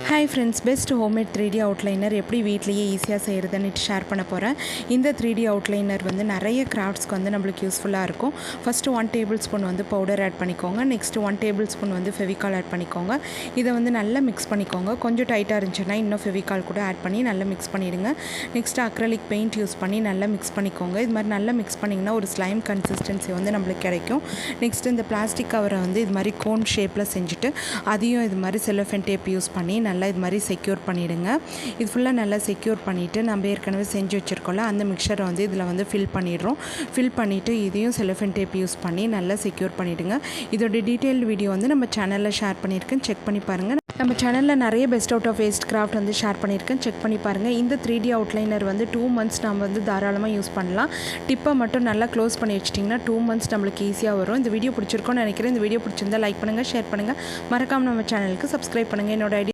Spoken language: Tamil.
Hi friends, best homemade 3D outliner எப்படி வீட்லேயே ஈஸியாக செய்கிறதுன்னு ஷேர் பண்ண போகிறேன். இந்த 3D அவுட்லைனர் வந்து நிறைய கிராஃப்ட்ஸ்க்கு வந்து நம்மளுக்கு யூஸ்ஃபுல்லாக இருக்கும். ஃபஸ்ட்டு 1 டேபிள் ஸ்பூன் வந்து பவுடர் ஆட் பண்ணிக்கோங்க. நெக்ஸ்ட்டு 1 டேபிள் ஸ்பூன் வந்து ஃபெவிகால் ஆட் பண்ணிக்கோங்க. இதை வந்து நல்லா மிக்ஸ் பண்ணிக்கோங்க. கொஞ்சம் டைட்டாக இருந்துச்சுன்னா இன்னும் ஃபெவிகால் கூட ஆட் பண்ணி நல்லா மிக்ஸ் பண்ணிவிடுங்க. நெக்ஸ்ட்டு அக்ரலிக் பெயிண்ட் யூஸ் பண்ணி நல்லா மிக்ஸ் பண்ணிக்கோங்க. இது மாதிரி நல்லா மிக்ஸ் பண்ணிங்கன்னா ஒரு ஸ்லைம் கன்சிஸ்டன்சி வந்து நம்மளுக்கு கிடைக்கும். நெக்ஸ்ட்டு இந்த பிளாஸ்டிக் கவரை வந்து இது மாதிரி கோன் ஷேப்பில் செஞ்சுட்டு அதையும் இது மாதிரி செல்லோஃபேன் டேப் யூஸ் பண்ணி நல்லா இது மாதிரி செக்யூர் பண்ணிவிடுங்க. இது ஃபுல்லாக நல்லா செக்யூர் பண்ணிவிட்டு நம்ம ஏற்கனவே செஞ்சு வச்சுருக்கோம்ல அந்த மிக்சரை வந்து இதில் வந்து ஃபில் பண்ணிடுறோம். ஃபில் பண்ணிவிட்டு இதையும் செல்லோஃபேன் டேப் யூஸ் பண்ணி நல்லா செக்யூர் பண்ணிவிடுங்க. இதோட டீட்டெயில்டு வீடியோ வந்து நம்ம சேனலில் ஷேர் பண்ணியிருக்கேன், செக் பண்ணி பாருங்கள். நம்ம சேனலில் நிறைய best out of waste craft வந்து ஷேர் பண்ணியிருக்கேன், செக் பண்ணி பாருங்கள். இந்த 3D அவுட்லைனர் வந்து 2 months நம்ம வந்து தாராளமாக யூஸ் பண்ணலாம். டிப்பை மட்டும் நல்லா க்ளோஸ் பண்ணி வச்சிட்டிங்கன்னா 2 months நம்மளுக்கு ஈஸியாக வரும். இந்த வீடியோ பிடிச்சிருக்கோன்னு நினைக்கிறேன். இந்த வீடியோ பிடிச்சிருந்தால் லைக் பண்ணுங்கள், ஷேர் பண்ணுங்கள். மறக்காமல் நம்ம சேனலுக்கு சப்ஸ்கிரைப் பண்ணுங்கள். என்னோட ஐடி